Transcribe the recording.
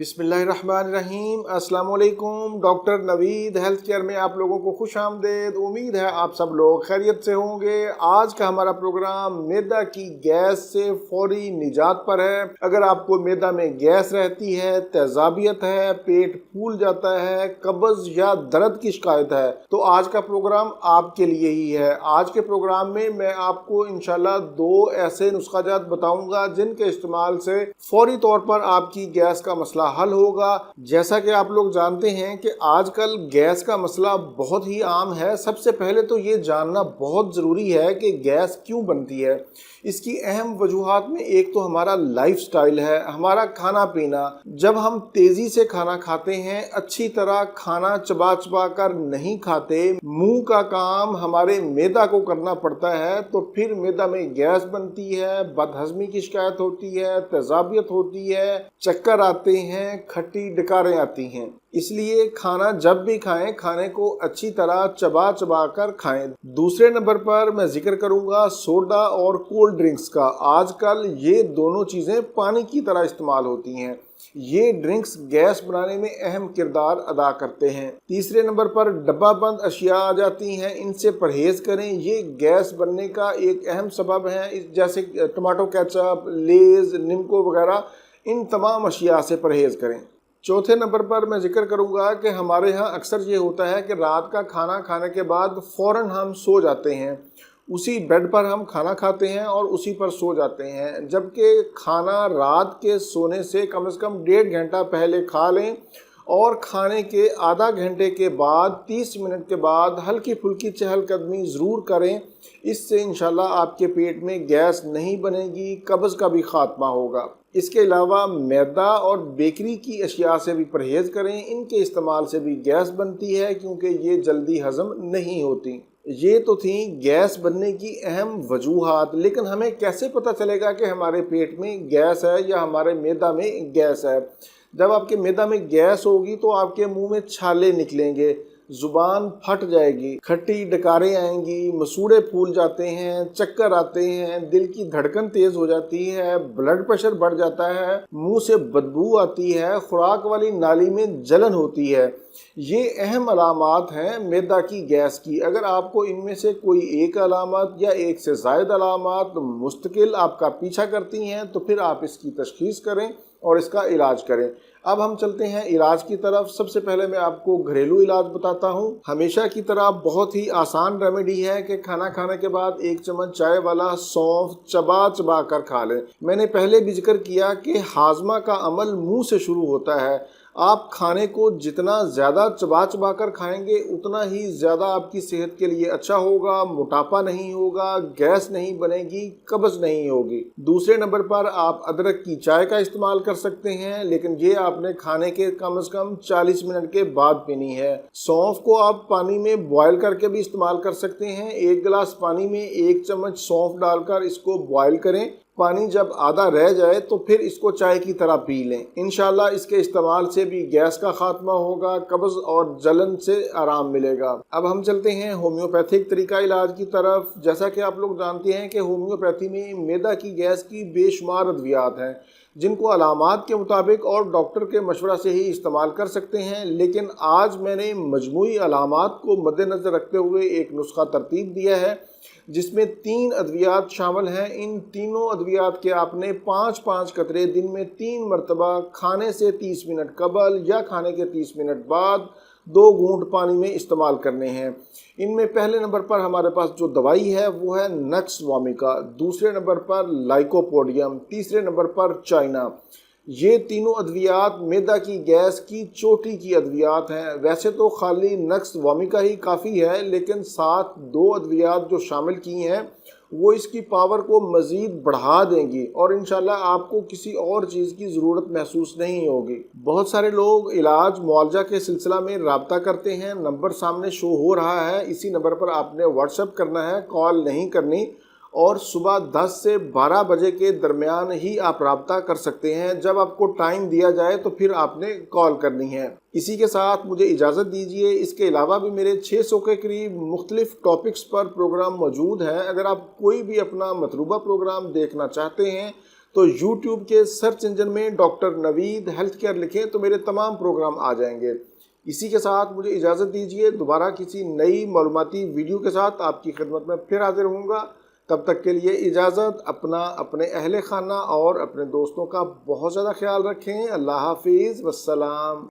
बिस्मिल्लाहिर्रहमानिर्रहीम। अस्सलाम वालेकुम। डॉक्टर नवीद हेल्थ केयर में आप लोगों को खुश आमदेद। उम्मीद है आप सब लोग खैरियत से होंगे। आज का हमारा प्रोग्राम मैदा की गैस से फौरी निजात पर है। अगर आपको मैदा में गैस रहती है, तेजाबियत है, पेट फूल जाता है, कब्ज या दर्द की शिकायत है, तो आज का प्रोग्राम आपके लिए ही है। आज के प्रोग्राम में मैं आपको इंशाल्लाह 2 ऐसे नुस्खाजात बताऊंगा जिनके इस्तेमाल से फौरी तौर पर आपकी गैस का मसला हल होगा। जैसा कि आप लोग जानते हैं कि आजकल गैस का मसला बहुत ही आम है। सबसे पहले तो ये जानना बहुत ज़रूरी है कि गैस क्यों बनती है। इसकी अहम वजूहात में एक तो हमारा लाइफस्टाइल है, हमारा खाना पीना। जब हम तेज़ी से खाना खाते हैं, अच्छी तरह खाना चबा चबा कर नहीं खाते, मुंह का काम हमारे मैदा को करना पड़ता है, तो फिर मैदा में गैस बनती है, बदहजमी की शिकायत होती है, तेजाबियत होती है, चक्कर आते हैं, खट्टी डकारें आती हैं। इसलिए खाना जब भी खाएं, खाने को अच्छी तरह चबा चबा कर खाएं। दूसरे नंबर पर मैं जिक्र करूंगा सोडा और कोल्ड ड्रिंक्स का। आजकल ये दोनों चीज़ें पानी की तरह इस्तेमाल होती हैं। ये ड्रिंक्स गैस बनाने में अहम किरदार अदा करते हैं। तीसरे नंबर पर डब्बा बंद अशिया आ जाती हैं, इनसे परहेज करें। ये गैस बनने का एक अहम सबब है, जैसे टमाटो केचप, लेज, निम्को वगैरह। इन तमाम अशिया से परहेज करें। चौथे नंबर पर मैं जिक्र करूंगा कि हमारे यहाँ अक्सर ये होता है कि रात का खाना खाने के बाद फ़ौरन हम सो जाते हैं। उसी बेड पर हम खाना खाते हैं और उसी पर सो जाते हैं, जबकि खाना रात के सोने से कम 1.5 घंटा पहले खा लें और खाने के आधा घंटे के बाद 30 मिनट के बाद हल्की फुल्की चहलकदमी ज़रूर करें। इससे इंशाल्लाह आपके पेट में गैस नहीं बनेगी, कब्ज़ का भी खात्मा होगा। इसके अलावा मैदा और बेकरी की अशिया से भी परहेज़ करें। इनके इस्तेमाल से भी गैस बनती है, क्योंकि ये जल्दी हज़म नहीं होती। ये तो थी गैस बनने की अहम वजूहात, लेकिन हमें कैसे पता चलेगा कि हमारे पेट में गैस है या हमारे मैदा में गैस है? जब आपके मैदा में गैस होगी तो आपके मुंह में छाले निकलेंगे, जुबान फट जाएगी, खट्टी डकारें आएंगी, मसूड़े फूल जाते हैं, चक्कर आते हैं, दिल की धड़कन तेज हो जाती है, ब्लड प्रेशर बढ़ जाता है, मुंह से बदबू आती है, खुराक वाली नाली में जलन होती है। ये अहम अलामात हैं मैदा की गैस की। अगर आपको इनमें से कोई एक अलामत या एक से ज़ायद अलामत मुस्तकिल आपका पीछा करती हैं, तो फिर आप इसकी तशखीस करें और इसका इलाज करें। अब हम चलते हैं इलाज की तरफ। सबसे पहले मैं आपको घरेलू इलाज बताता हूँ। हमेशा की तरह बहुत ही आसान रेमेडी है कि खाना खाने के बाद 1 चम्मच चाय वाला सौंफ चबा चबा कर खा लें। मैंने पहले भी जिक्र किया कि हाजमा का अमल मुंह से शुरू होता है। आप खाने को जितना ज़्यादा चबा चबा कर खाएंगे उतना ही ज़्यादा आपकी सेहत के लिए अच्छा होगा। मोटापा नहीं होगा, गैस नहीं बनेगी, कब्ज़ नहीं होगी। दूसरे नंबर पर आप अदरक की चाय का इस्तेमाल कर सकते हैं, लेकिन ये आपने खाने के कम से कम 40 मिनट के बाद पीनी है। सौंफ को आप पानी में बॉयल करके भी इस्तेमाल कर सकते हैं। 1 गिलास पानी में 1 चम्मच सौंफ डालकर इसको बॉयल करें। पानी जब आधा रह जाए तो फिर इसको चाय की तरह पी लें। इंशाल्लाह इसके इस्तेमाल से भी गैस का खात्मा होगा, कब्ज़ और जलन से आराम मिलेगा। अब हम चलते हैं होम्योपैथिक तरीका इलाज की तरफ। जैसा कि आप लोग जानते हैं कि होम्योपैथी में मैदा की गैस की बेशुमार अद्वियात हैं, जिनको अलामात के मुताबिक और डॉक्टर के मशवरा से ही इस्तेमाल कर सकते हैं। लेकिन आज मैंने मजमूई अलामात को मद्देनज़र रखते हुए एक नुस्खा तरतीब दिया है, जिसमें 3 अद्वियात शामिल हैं। इन तीनों अद्वियात के आपने 5-5 कतरे दिन में 3 मरतबा खाने से 30 मिनट कबल या खाने के 30 मिनट बाद 2 घूंट पानी में इस्तेमाल करने हैं। इनमें पहले नंबर पर हमारे पास जो दवाई है वो है नक्स वामिका, दूसरे नंबर पर लाइकोपोडियम, तीसरे नंबर पर चाइना। ये तीनों अद्वियात मैदा की गैस की चोटी की अद्वियात हैं। वैसे तो खाली नक्स वामिका ही काफ़ी है, लेकिन साथ 2 अद्वियात जो शामिल की हैं वो इसकी पावर को मज़ीद बढ़ा देंगी और इंशाल्लाह आपको किसी और चीज़ की ज़रूरत महसूस नहीं होगी। बहुत सारे लोग इलाज मुआवजा के सिलसिला में रब्ता करते हैं। नंबर सामने शो हो रहा है, इसी नंबर पर आपने व्हाट्सएप करना है, कॉल नहीं करनी। और सुबह 10 से 12 बजे के दरमियान ही आप रब्ता कर सकते हैं। जब आपको टाइम दिया जाए तो फिर आपने कॉल करनी है। इसी के साथ मुझे इजाज़त दीजिए। इसके अलावा भी मेरे 600 के करीब मुख्तलिफ टॉपिक्स पर प्रोग्राम मौजूद हैं। अगर आप कोई भी अपना मतलूबा प्रोग्राम देखना चाहते हैं تو یوٹیوب کے سرچ انجن میں ڈاکٹر نوید ہیلتھ کیئر لکھیں تو میرے تمام پروگرام آ جائیں گے۔ اسی کے ساتھ مجھے اجازت دیجیے، دوبارہ کسی نئی معلوماتی ویڈیو کے ساتھ آپ کی خدمت میں پھر حاضر ہوں گا۔ تب تک کے لیے اجازت، اپنے اہل خانہ اور اپنے دوستوں کا بہت زیادہ خیال رکھیں۔ اللہ حافظ، والسلام۔